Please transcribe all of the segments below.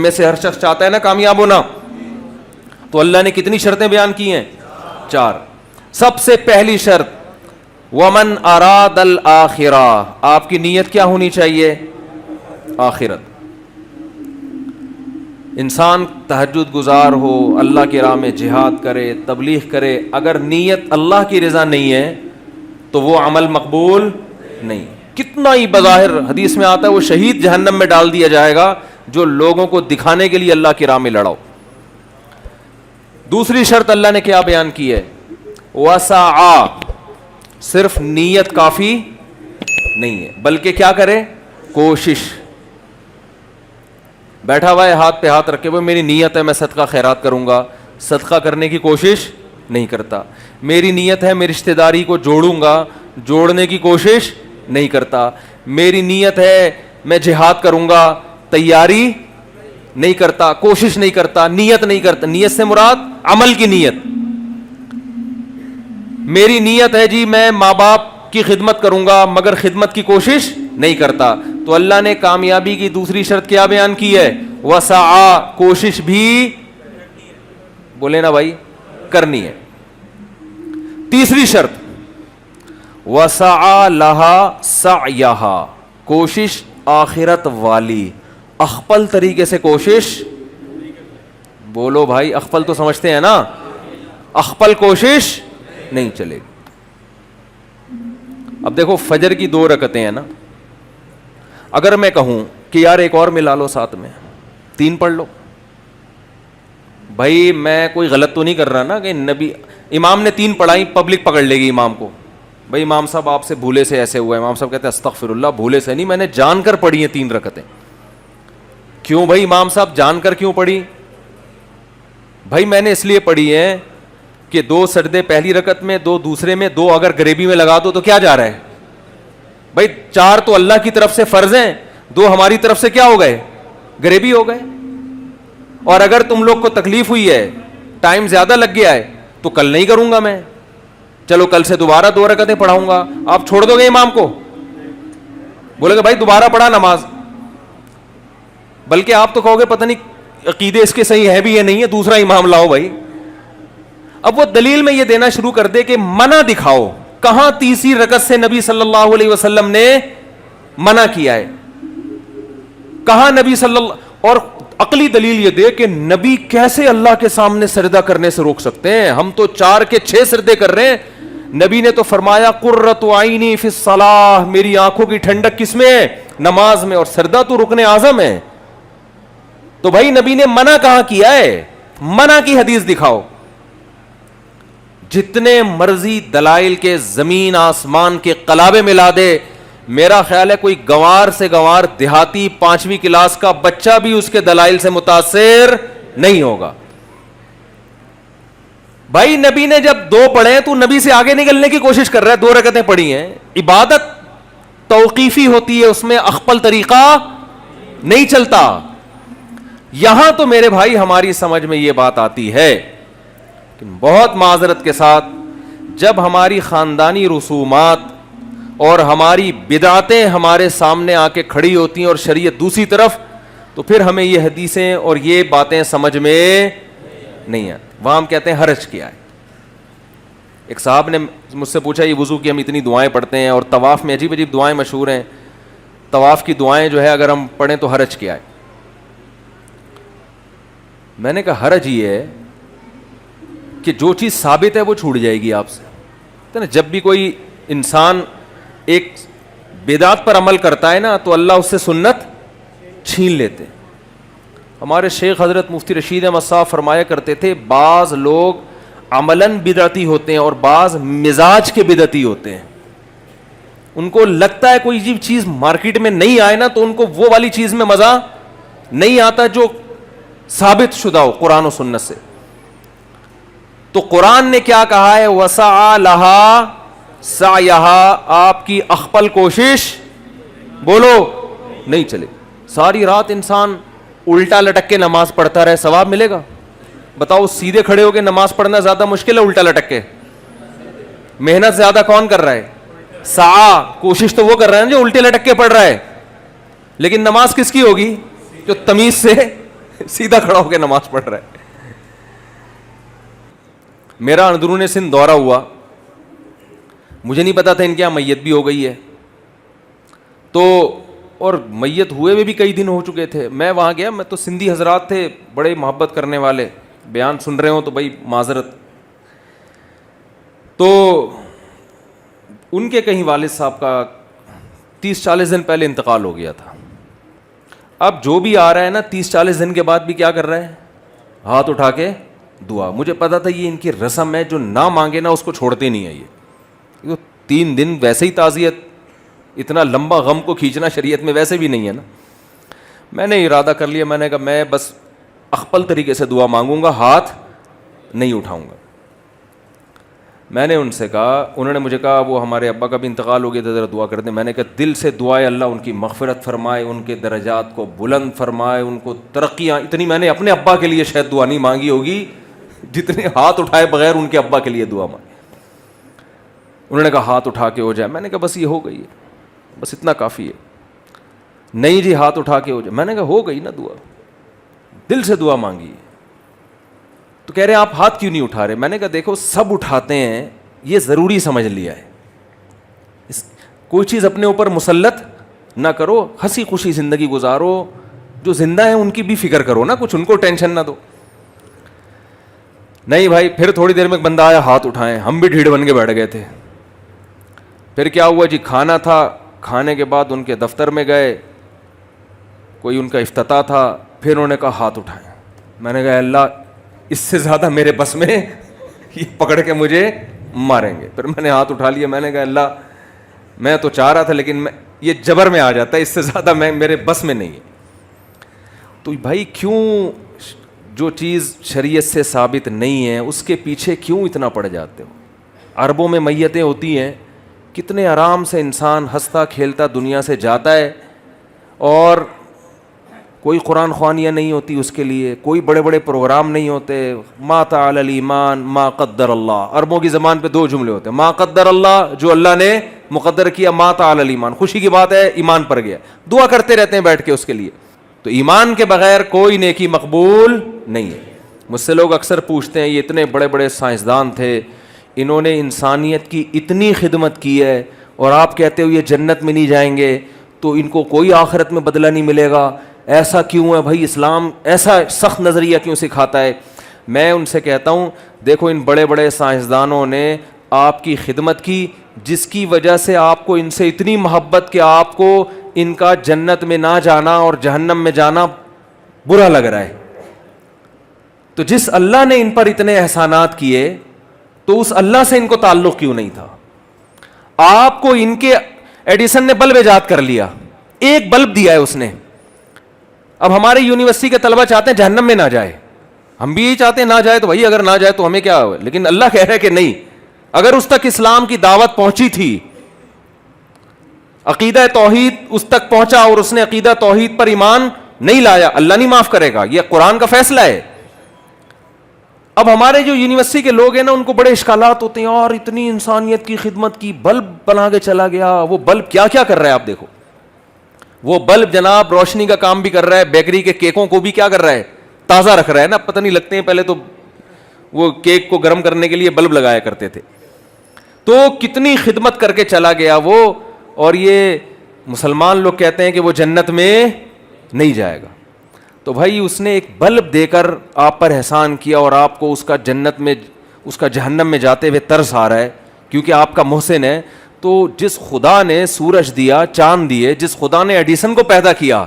میں سے ہر شخص چاہتا ہے نا کامیاب ہونا. تو اللہ نے کتنی شرطیں بیان کی ہیں؟ 4. سب سے پہلی شرط ومن اراد الآخرہ، آپ کی نیت کیا ہونی چاہیے؟ آخرت. انسان تہجد گزار ہو، اللہ کی راہ میں جہاد کرے، تبلیغ کرے، اگر نیت اللہ کی رضا نہیں ہے تو وہ عمل مقبول نہیں. کتنا ہی بظاہر حدیث میں آتا ہے وہ شہید جہنم میں ڈال دیا جائے گا جو لوگوں کو دکھانے کے لیے اللہ کی راہ میں لڑاؤ. دوسری شرط اللہ نے کیا بیان کی ہے؟ وسعا، صرف نیت کافی نہیں ہے بلکہ کیا کرے؟ کوشش. بیٹھا ہوا ہے ہاتھ پہ ہاتھ رکھے ہوئے، میری نیت ہے میں صدقہ خیرات کروں گا، صدقہ کرنے کی کوشش نہیں کرتا. میری نیت ہے میں رشتہ داری کو جوڑوں گا، جوڑنے کی کوشش نہیں کرتا. میری نیت ہے میں جہاد کروں گا، تیاری نہیں کرتا، کوشش نہیں کرتا، نیت نہیں کرتا. نیت سے مراد عمل کی نیت. میری نیت ہے جی میں ماں باپ کی خدمت کروں گا مگر خدمت کی کوشش نہیں کرتا. تو اللہ نے کامیابی کی دوسری شرط کیا بیان کی ہے؟ وسعا، کوشش بھی بولے نا بھائی کرنی ہے. تیسری شرط وسعا لہا سعیہا، کوشش آخرت والی، اخپل طریقے سے کوشش. بولو بھائی اخپل تو سمجھتے ہیں نا، اخپل کوشش نہیں چلے گی. اب دیکھو فجر کی 2 رکعتیں ہیں نا، اگر میں کہوں کہ یار ایک اور ملا لو ساتھ میں 3 پڑھ لو، بھائی میں کوئی غلط تو نہیں کر رہا نا کہ نبی امام نے 3 پڑھائی پبلک پکڑ لے گی امام کو، بھائی امام صاحب آپ سے بھولے سے ایسے ہوا ہے. امام صاحب کہتے ہیں استغفر اللہ، بھولے سے نہیں، میں نے جان کر پڑھی ہیں 3 رکعتیں. کیوں بھائی امام صاحب جان کر کیوں پڑھی؟ بھائی میں نے اس لیے پڑھی ہے کہ 2 سجدے پہلی رکعت میں، 2 دوسرے میں، 2 اگر گریبی میں لگا دو تو کیا جا رہا ہے بھائی؟ 4 تو اللہ کی طرف سے فرض ہیں، 2 ہماری طرف سے کیا ہو گئے؟ گریبی ہو گئے. اور اگر تم لوگ کو تکلیف ہوئی ہے، ٹائم زیادہ لگ گیا ہے تو کل نہیں کروں گا میں، چلو کل سے دوبارہ 2 رکعتیں پڑھاؤں گا. آپ چھوڑ دو گے امام کو؟ بولے گا بھائی دوبارہ پڑھا نماز، بلکہ آپ تو کہو گے پتہ نہیں عقیدے اس کے صحیح ہے بھی یا نہیں ہے، دوسرا امام لاؤ بھائی. اب وہ دلیل میں یہ دینا شروع کر دے کہ منع دکھاؤ، کہاں تیسری رکعت سے نبی صلی اللہ علیہ وسلم نے منع کیا ہے؟ کہاں نبی صلی اللہ، اور عقلی دلیل یہ دے کہ نبی کیسے اللہ کے سامنے سجدہ کرنے سے روک سکتے ہیں؟ ہم تو 4 کے 6 سجدے کر رہے ہیں. نبی نے تو فرمایا قرۃ عینی فی الصلاۃ، میری آنکھوں کی ٹھنڈک کس میں ہے؟ نماز میں. اور سجدہ تو رکن اعظم ہے. تو بھائی نبی نے منع کہاں کیا ہے؟ منع کی حدیث دکھاؤ. جتنے مرضی دلائل کے زمین آسمان کے قلابے ملا دے، میرا خیال ہے کوئی گوار سے گوار دیہاتی 5ویں کلاس کا بچہ بھی اس کے دلائل سے متاثر نہیں ہوگا. بھائی نبی نے جب 2 پڑھے تو نبی سے آگے نکلنے کی کوشش کر رہا ہے. 2 رکعتیں پڑھی ہیں، عبادت توقیفی ہوتی ہے، اس میں اخپل طریقہ نہیں چلتا. یہاں تو میرے بھائی ہماری سمجھ میں یہ بات آتی ہے کہ بہت معذرت کے ساتھ جب ہماری خاندانی رسومات اور ہماری بدعتیں ہمارے سامنے آ کے کھڑی ہوتی ہیں اور شریعت دوسری طرف، تو پھر ہمیں یہ حدیثیں اور یہ باتیں سمجھ میں نہیں آتی. وہاں ہم کہتے ہیں حرج کیا ہے. ایک صاحب نے مجھ سے پوچھا یہ وضو کی ہم اتنی دعائیں پڑھتے ہیں اور طواف میں عجیب عجیب دعائیں مشہور ہیں، طواف کی دعائیں جو ہے اگر ہم پڑھیں تو حرج کیا ہے؟ میں نے کہا حرج یہ ہے کہ جو چیز ثابت ہے وہ چھوٹ جائے گی آپ سے. جب بھی کوئی انسان ایک بدعت پر عمل کرتا ہے نا تو اللہ اس سے سنت چھین لیتے. ہمارے شیخ حضرت مفتی رشید احمد صاحب فرمایا کرتے تھے بعض لوگ عملاً بدعتی ہوتے ہیں اور بعض مزاج کے بدعتی ہوتے ہیں. ان کو لگتا ہے کوئی چیز مارکیٹ میں نہیں آئے نا تو ان کو وہ والی چیز میں مزہ نہیں آتا جو ثابت شدہ ہو قرآن و سنت سے. تو قرآن نے کیا کہا ہے؟ وسعا لہا سعیہا، آپ کی اخپل کوشش بولو نہیں چلے. ساری رات انسان الٹا لٹک کے نماز پڑھتا رہے، ثواب ملے گا؟ بتاؤ سیدھے کھڑے ہو کے نماز پڑھنا زیادہ مشکل ہے الٹا لٹک کے؟ محنت زیادہ کون کر رہا ہے؟ سعا، کوشش تو وہ کر رہا ہے جو الٹے لٹک کے پڑھ رہا ہے. لیکن نماز کس کی ہوگی؟ جو تمیز سے सीधा खड़ा होकर नमाज पढ़ रहा है। मेरा अंदरूनी सिंध दौरा हुआ, मुझे नहीं पता था इनके यहाँ मैयत भी हो गई है, तो और मैयत हुए हुए भी कई दिन हो चुके थे। मैं वहाँ गया, मैं तो सिंधी हजरात थे बड़े मोहब्बत करने वाले, बयान सुन रहे हो तो भाई माजरत। तो उनके कहीं वालिद साहब का 30-40 दिन पहले इंतकाल हो गया था। अब जो भी आ रहा है ना 30-40 दिन के बाद भी क्या कर रहा है, हाथ उठा के दुआ। मुझे पता था ये इनकी रस्म है, जो ना मांगे ना उसको छोड़ते नहीं है ये। तो 3 दिन वैसे ही ताज़ियत, इतना लंबा गम को खींचना शरीयत में वैसे भी नहीं है ना। मैंने इरादा कर लिया, मैंने कहा मैं बस अख्पल तरीके से दुआ मांगूंगा, हाथ नहीं उठाऊंगा। मैंने उनसे कहा, उन्होंने मुझे कहा वो हमारे अब्बा का भी इंतकाल हो गया था, ज़रा दुआ कर दें। मैंने कहा दिल से दुआ है, अल्लाह उनकी मग़फ़िरत फरमाए, उनके दर्जात को बुलंद फरमाए, उनको तरक्कियाँ। इतनी मैंने अपने अब्बा के लिए शायद दुआ नहीं मांगी होगी जितने हाथ उठाए बगैर उनके अब्बा के लिए दुआ मांगी। उन्होंने कहा हाथ उठा के हो जाए। मैंने कहा बस ये हो गई है, बस इतना काफ़ी है। नहीं जी हाथ उठा के हो जाए। मैंने कहा हो गई ना दुआ, दिल से दुआ मांगी। तो कह रहे हैं आप हाथ क्यों नहीं उठा रहे? मैंने कहा देखो सब उठाते हैं, ये ज़रूरी समझ लिया है, कोई चीज़ अपने ऊपर मुसल्लत ना करो, हंसी खुशी ज़िंदगी गुजारो, जो ज़िंदा है उनकी भी फिक्र करो ना, कुछ उनको टेंशन ना दो। नहीं भाई, फिर थोड़ी देर में एक बंदा आया, हाथ उठाएं, हम भी ढीठ बन के बैठ गए थे। फिर क्या हुआ जी, खाना था, खाने के बाद उनके दफ्तर में गए, कोई उनका इफ्तिताह था, फिर उन्होंने कहा हाथ उठाएं। मैंने कहा अल्लाह इससे ज़्यादा मेरे बस में ये पकड़ के मुझे मारेंगे। फिर मैंने हाथ उठा लिया। मैंने कहा अल्लाह मैं तो चाह रहा था लेकिन ये जबर में आ जाता है, इससे ज़्यादा मेरे बस में नहीं है। तो भाई क्यों जो चीज़ शरीयत से साबित नहीं है उसके पीछे क्यों इतना पड़ जाते हो? अरबों में मैयतें होती हैं, कितने आराम से इंसान हंसता खेलता दुनिया से जाता है, और कोई कुरान ख्वानियाँ नहीं होती उसके लिए, कोई बड़े बड़े प्रोग्राम नहीं होते। मा तअलल ईमान मा क़द्दर अल्लाह। अरबों की ज़बान पे 2 जुमले होते हैं, मा क़द्दर अल्लाह, जो अल्लाह ने मुक़द्दर किया, मा तअलल ईमान, खुशी की बात है ईमान पर गया। दुआ करते रहते हैं बैठ के उसके लिए। तो ईमान के बगैर कोई नेकी मकबूल नहीं है। मुझसे लोग अक्सर पूछते हैं, ये इतने बड़े बड़े साइंसदान थे, इन्होंने इंसानियत की इतनी खिदमत की है, और आप कहते हो ये जन्नत में नहीं जाएंगे, तो इनको कोई आखिरत में बदला नहीं मिलेगा, ऐसा क्यों है भाई? इस्लाम ऐसा सख्त नज़रिया क्यों सिखाता है? मैं उनसे कहता हूँ देखो, इन बड़े बड़े साइंसदानों ने आपकी खिदमत की, जिसकी वजह से आपको इनसे इतनी मोहब्बत कि आपको इनका जन्नत में ना जाना और जहन्नम में जाना बुरा लग रहा है। तो जिस अल्लाह ने इन पर इतने एहसानात किए, तो उस अल्लाह से इनको ताल्लुक़ क्यों नहीं था? आपको इनके एडिसन ने बल्ब ईजाद कर लिया, एक बल्ब दिया है उसने। अब हमारे यूनिवर्सिटी के तलबा चाहते हैं जहन्नम में ना जाए, हम भी यही चाहते हैं ना जाए, तो भाई अगर ना जाए तो हमें क्या हो? लेकिन अल्लाह कह रहा है कि नहीं, अगर उस तक इस्लाम की दावत पहुंची थी, अकीदा तौहीद उस तक पहुंचा और उसने अकीदा तौहीद पर ईमान नहीं लाया, अल्लाह नहीं माफ करेगा, यह कुरान का फैसला है। अब हमारे जो यूनिवर्सिटी के लोग हैं ना, उनको बड़े इश्कालात होते हैं, और इतनी इंसानियत की खिदमत की, बल्ब बना के चला गया। वो बल्ब क्या क्या कर रहा है आप देखो, वो बल्ब जनाब रोशनी का काम भी कर रहा है, बेकरी के केकों को भी क्या कर रहा है, ताज़ा रख रहा है ना। पता नहीं लगते हैं, पहले तो वो केक को गर्म करने के लिए बल्ब लगाया करते थे। तो कितनी खिदमत करके चला गया वो, और ये मुसलमान लोग कहते हैं कि वो जन्नत में नहीं जाएगा। तो भाई उसने एक बल्ब देकर आप पर एहसान किया, और आपको उसका जन्नत में, उसका जहन्नम में जाते हुए तरस आ रहा है, क्योंकि आपका मोहसिन है। तो जिस खुदा ने सूरज दिया, चांद दिए, जिस खुदा ने एडिसन को पैदा किया,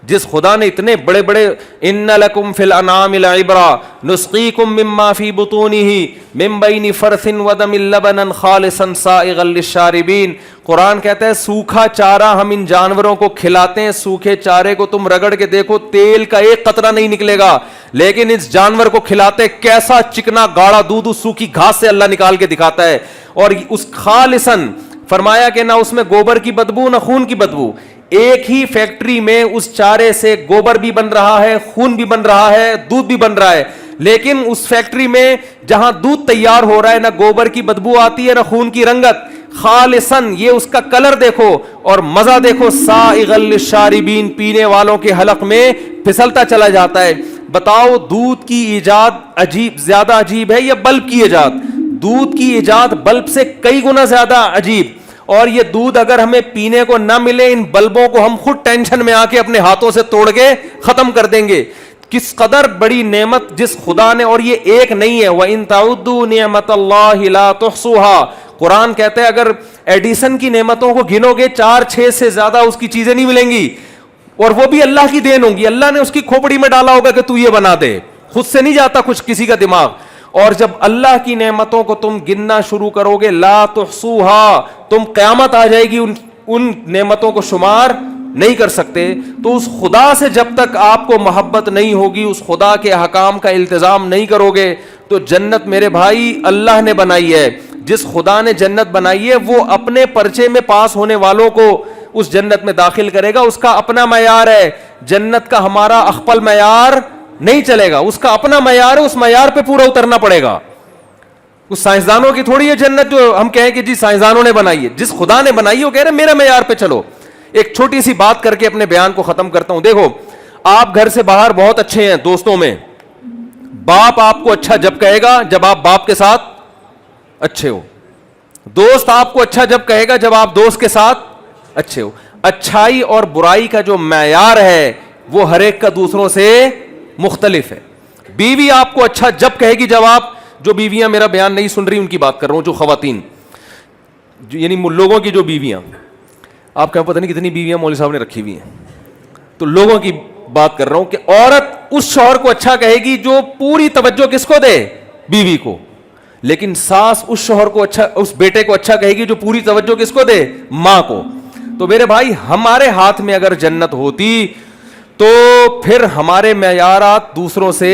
जिस खुदा ने इतने बड़े बड़े इन्ना लकुम फिल अनामिल इब्रा नुस्कीकुम मिम्मा फी बुतूनिही मिन बैनि फरसिन व दमिल लबनन खालिसन साइगल लिशारिबीन। कुरान कहता है सूखा चारा हम इन जानवरों को खिलाते हैं, सूखे चारे को तुम रगड़ के देखो तेल का एक कतरा नहीं निकलेगा, लेकिन इस जानवर को खिलाते कैसा चिकना गाढ़ा दूध उस सूखी घास से अल्लाह निकाल के दिखाता है। और उस खालिसन फरमाया कि ना उसमें गोबर की बदबू ना खून की बदबू। एक ही फैक्ट्री में उस चारे से गोबर भी बन रहा है, खून भी बन रहा है, दूध भी बन रहा है, लेकिन उस फैक्ट्री में जहां दूध तैयार हो रहा है ना गोबर की बदबू आती है ना खून की रंगत, खालिसन, ये उसका कलर देखो और मजा देखो, साइगल लिशारिबीन, पीने वालों के हलक में फिसलता चला जाता है। बताओ दूध की ईजाद अजीब, ज्यादा अजीब है या बल्ब की ईजाद? दूध की ईजाद बल्ब से कई गुना ज्यादा अजीब। और ये दूध अगर हमें पीने को ना मिले, इन बल्बों को हम खुद टेंशन में आके अपने हाथों से तोड़ के खत्म कर देंगे। किस कदर बड़ी नेमत जिस खुदा ने, और ये एक नहीं है, व इन ताउद्दू निअमतल्लाहि ला तुहसूहा, कुरान कहते हैं अगर एडिसन की नेमतों को गिनोगे 4-6 से ज्यादा उसकी चीजें नहीं मिलेंगी, और वो भी अल्लाह की देन होंगी। अल्लाह ने उसकी खोपड़ी में डाला होगा कि तू ये बना दे, खुद से नहीं जाता कुछ किसी का दिमाग। और जब अल्लाह की नेमतों को तुम गिनना शुरू करोगे, ला तुहसूहा, तुम क़यामत आ जाएगी उन नेमतों को शुमार नहीं कर सकते। तो उस खुदा से जब तक आपको मोहब्बत नहीं होगी, उस खुदा के अहकाम का इल्तिजाम नहीं करोगे, तो जन्नत मेरे भाई अल्लाह ने बनाई है। जिस खुदा ने जन्नत बनाई है वो अपने पर्चे में पास होने वालों को उस जन्नत में दाखिल करेगा, उसका अपना मयार है। जन्नत का हमारा अख्पल मयार नहीं चलेगा, उसका अपना मयार है, उस मयार पे पूरा उतरना पड़ेगा। उस साइंसदानों की थोड़ी है जन्नत जो हम कहें कि जी साइंसदानों ने बनाई है। जिस खुदा ने बनाई है वो कह रहे मेरा मयार पे चलो। एक छोटी सी बात करके अपने बयान को खत्म करता हूं। देखो, आप घर से बाहर बहुत अच्छे हैं दोस्तों में, बाप आपको अच्छा जब कहेगा जब आप बाप के साथ अच्छे हो, दोस्त आपको अच्छा जब कहेगा जब आप दोस्त के साथ अच्छे हो। अच्छाई और बुराई का जो मयार है वो हर एक का दूसरों से मुख्तलिफ है। बीवी आपको अच्छा जब कहेगी जब आप, जो बीवियां मेरा बयान नहीं सुन रही उनकी बात कर रहा हूं, जो खवातीन यानी लोगों की जो बीवियां, आप क्या पता नहीं कितनी बीवियां मौलवी साहब ने रखी हुई हैं, तो लोगों की बात कर रहा हूं कि औरत उस शौहर को अच्छा कहेगी जो पूरी तवज्जो किसको दे? बीवी को। लेकिन सास उस शौहर को अच्छा, उस बेटे को अच्छा कहेगी जो पूरी तवज्जो किसको दे? मां को। तो मेरे भाई हमारे हाथ में अगर जन्नत होती तो फिर हमारे मयारात दूसरों से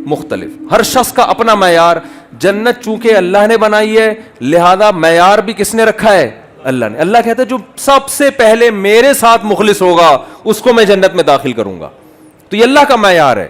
मुख्तलिफ, हर शख्स का अपना मयार। जन्नत चूंकि अल्लाह ने बनाई है लिहाजा मयार भी किसने रखा है? अल्लाह ने। अल्लाह कहता है जो सबसे पहले मेरे साथ मुखलिस होगा उसको मैं जन्नत में दाखिल करूंगा। तो ये अल्लाह का मयार है।